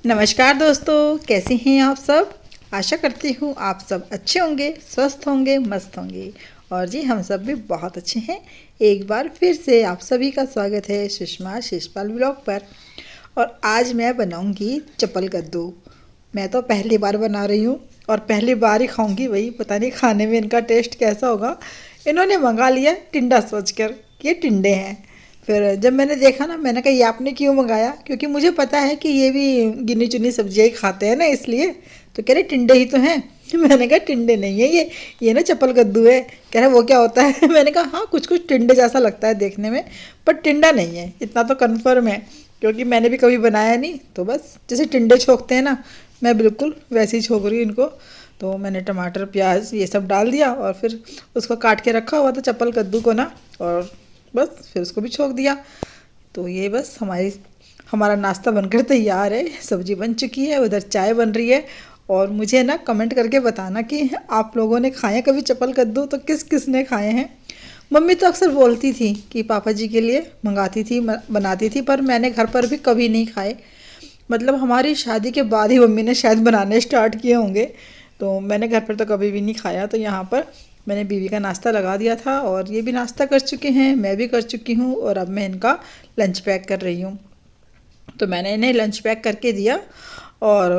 नमस्कार दोस्तों, कैसे हैं आप सब। आशा करती हूँ आप सब अच्छे होंगे, स्वस्थ होंगे, मस्त होंगे। और जी हम सब भी बहुत अच्छे हैं। एक बार फिर से आप सभी का स्वागत है सुषमा शिषपाल ब्लॉग पर। और आज मैं बनाऊंगी चपल कद्दू। मैं तो पहली बार बना रही हूँ और पहली बार ही खाऊंगी। वही पता नहीं खाने में इनका टेस्ट कैसा होगा। इन्होंने मंगा लिया टिंडा सोचकर कि ये टिंडे हैं। फिर जब मैंने देखा ना, मैंने कहा ये आपने क्यों मंगाया, क्योंकि मुझे पता है कि ये भी गिनी चुनी सब्जियाँ ही खाते हैं ना, इसलिए। तो कह रहे टिंडे ही तो हैं। मैंने कहा टिंडे नहीं है ये ना चपल कद्दू है। कह रहे वो क्या होता है। मैंने कहा हाँ, कुछ कुछ टिंडे जैसा लगता है देखने में, पर टिंडा नहीं है, इतना तो कन्फर्म है। क्योंकि मैंने भी कभी बनाया नहीं, तो बस जैसे टिंडे छोंकते हैं ना, मैं बिल्कुल वैसे ही छोंक रही हूँ इनको। तो मैंने टमाटर प्याज ये सब डाल दिया और फिर उसको काट के रखा हुआ था चपल कद्दू को ना, और बस फिर उसको भी छोंक दिया। तो ये बस हमारा नाश्ता बनकर तैयार है। सब्जी बन चुकी है, उधर चाय बन रही है। और मुझे ना कमेंट करके बताना कि आप लोगों ने खाए कभी चपल कद्दू, तो किस किस ने खाए हैं। मम्मी तो अक्सर बोलती थी कि पापा जी के लिए मंगाती थी, बनाती थी, पर मैंने घर पर भी कभी नहीं खाए। मतलब हमारी शादी के बाद ही मम्मी ने शायद बनाने स्टार्ट किए होंगे। तो मैंने घर पर तो कभी भी नहीं खाया। तो यहाँ पर मैंने बीवी का नाश्ता लगा दिया था और ये भी नाश्ता कर चुके हैं, मैं भी कर चुकी हूँ। और अब मैं इनका लंच पैक कर रही हूँ। तो मैंने इन्हें लंच पैक करके दिया और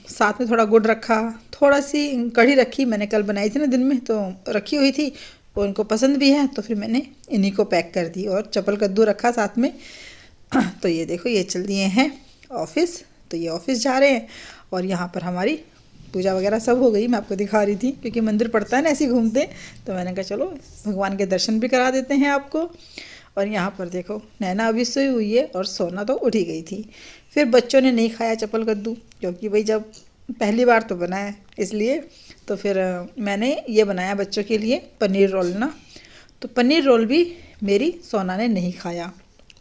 साथ में थोड़ा गुड़ रखा, थोड़ा सी कढ़ी रखी। मैंने कल बनाई थी ना दिन में, तो रखी हुई थी, और उनको पसंद भी है, तो फिर मैंने इन्हीं को पैक कर दी। और चपल कद्दू रखा साथ में। तो ये देखो, ये चल दिए हैं ऑफिस। तो ये ऑफिस जा रहे हैं। और यहाँ पर हमारी पूजा वगैरह सब हो गई। मैं आपको दिखा रही थी, क्योंकि मंदिर पड़ता है ना ऐसे ही घूमते। तो मैंने कहा चलो भगवान के दर्शन भी करा देते हैं आपको। और यहाँ पर देखो, नैना अभी सोई हुई है और सोना तो उठ ही गई थी। फिर बच्चों ने नहीं खाया चपल कद्दू, क्योंकि भाई जब पहली बार तो बना है इसलिए। तो फिर मैंने ये बनाया बच्चों के लिए पनीर रोल ना। तो पनीर रोल भी मेरी सोना ने नहीं खाया।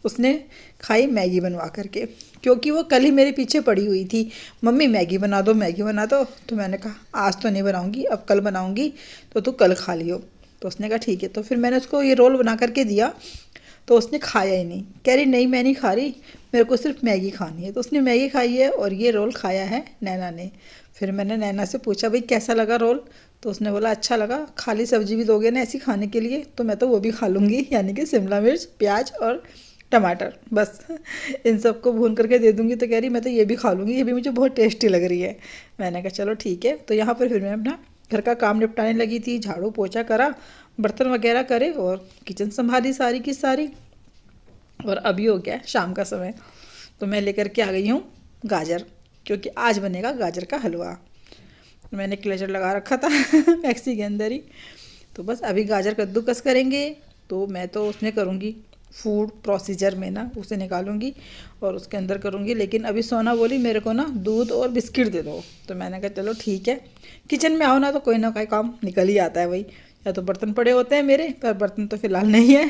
उसने खाई मैगी बनवा करके, क्योंकि वो कल ही मेरे पीछे पड़ी हुई थी, मम्मी मैगी बना दो मैगी बना दो। तो मैंने कहा आज तो नहीं बनाऊंगी, अब कल बनाऊंगी, तो तू कल खा लियो। तो उसने कहा ठीक है। तो फिर मैंने उसको ये रोल बना करके दिया, तो उसने खाया ही नहीं। कह रही नहीं मैं नहीं खा रही, मेरे को सिर्फ मैगी खानी है। तो उसने मैगी खाई है और ये रोल खाया है नैना ने। फिर मैंने नैना से पूछा भाई कैसा लगा रोल। तो उसने बोला अच्छा लगा, खाली सब्जी भी दोगे ना ऐसी खाने के लिए तो मैं तो वो भी खा लूँगी, यानी कि शिमला मिर्च प्याज और टमाटर, बस इन सबको भून करके दे दूँगी। तो कह रही मैं तो ये भी खा लूँगी, ये भी मुझे बहुत टेस्टी लग रही है। मैंने कहा चलो ठीक है। तो यहाँ पर फिर मैं अपना घर का काम निपटाने लगी थी, झाड़ू पोछा करा, बर्तन वगैरह करे और किचन संभाली सारी की सारी। और अभी हो गया शाम का समय। तो मैं लेकर के आ गई हूँ गाजर, क्योंकि आज बनेगा गाजर का हलवा। मैंने क्लेचर लगा रखा था मैक्सी के अंदर ही। तो बस अभी गाजर कद्दूकस करेंगे। तो मैं तो उसमें करूँगी फूड प्रोसीजर में ना, उसे निकालूंगी और उसके अंदर करूँगी। लेकिन अभी सोना बोली मेरे को ना दूध और बिस्किट दे दो। तो मैंने कहा चलो ठीक है। किचन में आओ ना तो कोई ना कोई काम निकल ही आता है। वही या तो बर्तन पड़े होते हैं मेरे, पर बर्तन तो फ़िलहाल नहीं है।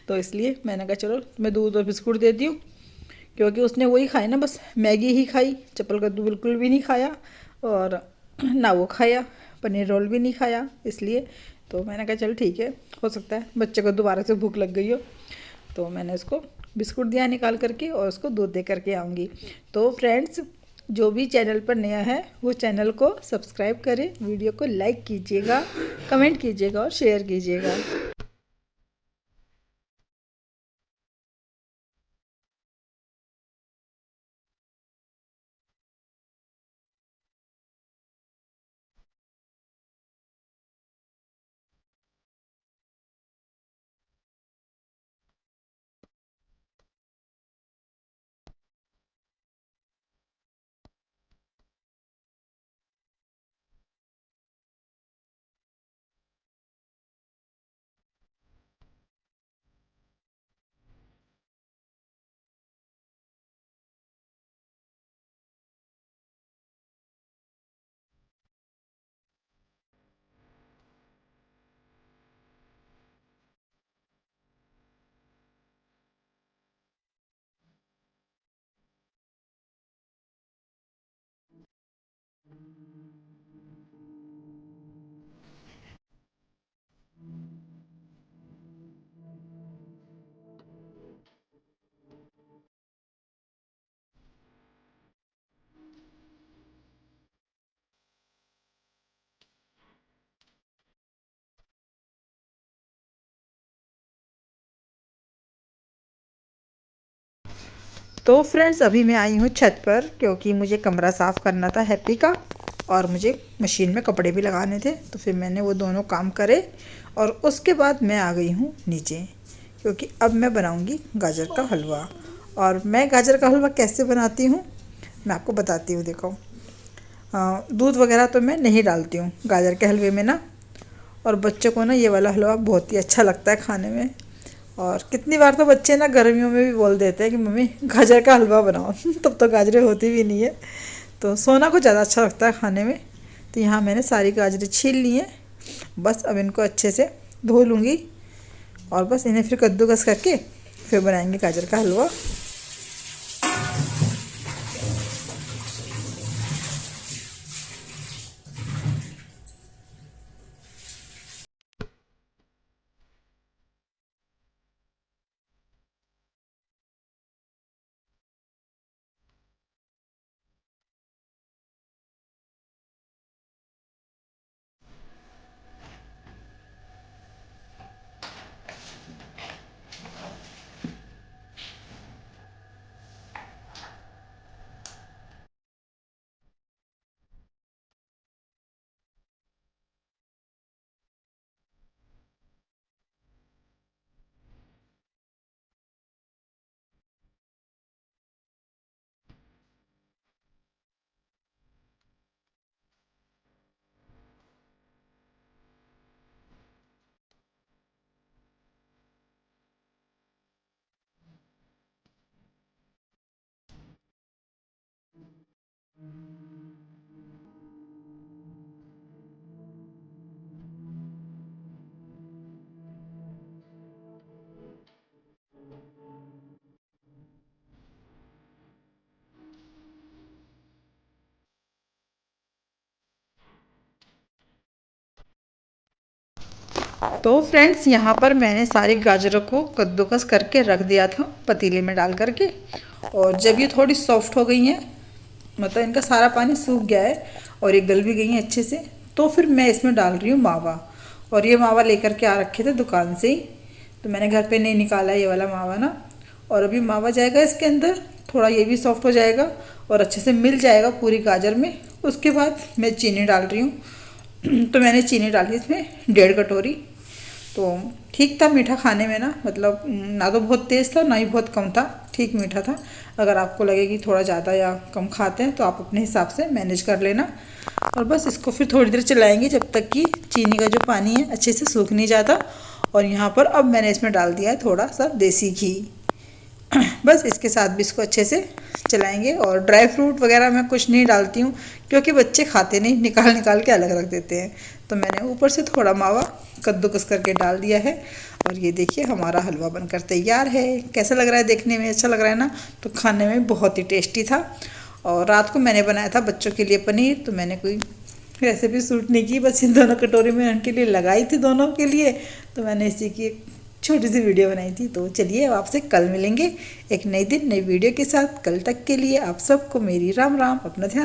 तो इसलिए मैंने कहा चलो मैं दूध और बिस्कुट देती हूँ। क्योंकि उसने वही खाई ना, बस मैगी ही खाई, चपल कद्दू बिल्कुल भी नहीं खाया। और ना वो खाया, पनीर रोल भी नहीं खाया, इसलिए। तो मैंने कहा चल ठीक है, हो सकता है बच्चे को दोबारा से भूख लग गई हो। तो मैंने उसको बिस्कुट दिया निकाल करके और उसको दूध दे करके आऊँगी। तो फ्रेंड्स, जो भी चैनल पर नया है वो चैनल को सब्सक्राइब करें, वीडियो को लाइक कीजिएगा, कमेंट कीजिएगा और शेयर कीजिएगा। तो फ्रेंड्स अभी मैं आई हूँ छत पर क्योंकि मुझे कमरा साफ़ करना था हैप्पी का, और मुझे मशीन में कपड़े भी लगाने थे। तो फिर मैंने वो दोनों काम करे और उसके बाद मैं आ गई हूँ नीचे, क्योंकि अब मैं बनाऊँगी गाजर का हलवा। और मैं गाजर का हलवा कैसे बनाती हूँ मैं आपको बताती हूँ। देखो, दूध वगैरह तो मैं नहीं डालती हूँ गाजर के हलवे में ना, और बच्चों को ना ये वाला हलवा बहुत ही अच्छा लगता है खाने में। और कितनी बार तो बच्चे ना गर्मियों में भी बोल देते हैं कि मम्मी गाजर का हलवा बनाओ तब तो गाजरें होती भी नहीं है, तो सोना को ज़्यादा अच्छा लगता है खाने में। तो यहाँ मैंने सारी गाजरें छील ली हैं। बस अब इनको अच्छे से धो लूँगी और बस इन्हें फिर कद्दूकस करके फिर बनाएंगे गाजर का हलवा। तो फ्रेंड्स यहाँ पर मैंने सारी गाजरों को कद्दूकस करके रख दिया था पतीले में डाल करके, और जब ये थोड़ी सॉफ्ट हो गई हैं, मतलब इनका सारा पानी सूख गया है और ये गल भी गई हैं अच्छे से, तो फिर मैं इसमें डाल रही हूँ मावा। और ये मावा लेकर के आ रखे थे दुकान से ही, तो मैंने घर पे नहीं निकाला ये वाला मावा ना। और अभी मावा जाएगा इसके अंदर, थोड़ा ये भी सॉफ्ट हो जाएगा और अच्छे से मिल जाएगा पूरी गाजर में। उसके बाद मैं चीनी डाल रही हूँ। तो मैंने चीनी डाली इसमें 1.5 कटोरी। तो ठीक था मीठा खाने में ना, मतलब ना तो बहुत तेज़ था ना ही बहुत कम था, ठीक मीठा था। अगर आपको लगे कि थोड़ा ज़्यादा या कम खाते हैं तो आप अपने हिसाब से मैनेज कर लेना। और बस इसको फिर थोड़ी देर चलाएंगे जब तक कि चीनी का जो पानी है अच्छे से सूख नहीं जाता। और यहाँ पर अब मैंने इसमें डाल दिया है थोड़ा सा देसी घी। बस इसके साथ भी इसको अच्छे से चलाएंगे। और ड्राई फ्रूट वगैरह मैं कुछ नहीं डालती हूँ क्योंकि बच्चे खाते नहीं, निकाल निकाल के अलग रख देते हैं। तो मैंने ऊपर से थोड़ा मावा कद्दूकस करके डाल दिया है। और ये देखिए हमारा हलवा बनकर तैयार है। कैसा लग रहा है? देखने में अच्छा लग रहा है ना? तो खाने में बहुत ही टेस्टी था। और रात को मैंने बनाया था बच्चों के लिए पनीर, तो मैंने कोई रेसिपी शूट नहीं की, बस इन दोनों कटोरी में उनके लिए लगाई थी दोनों के लिए। तो मैंने इसी की एक छोटी सी वीडियो बनाई थी। तो चलिए अब आपसे कल मिलेंगे एक नई दिन नई वीडियो के साथ। कल तक के लिए आप सबको मेरी राम राम। अपना ध्यान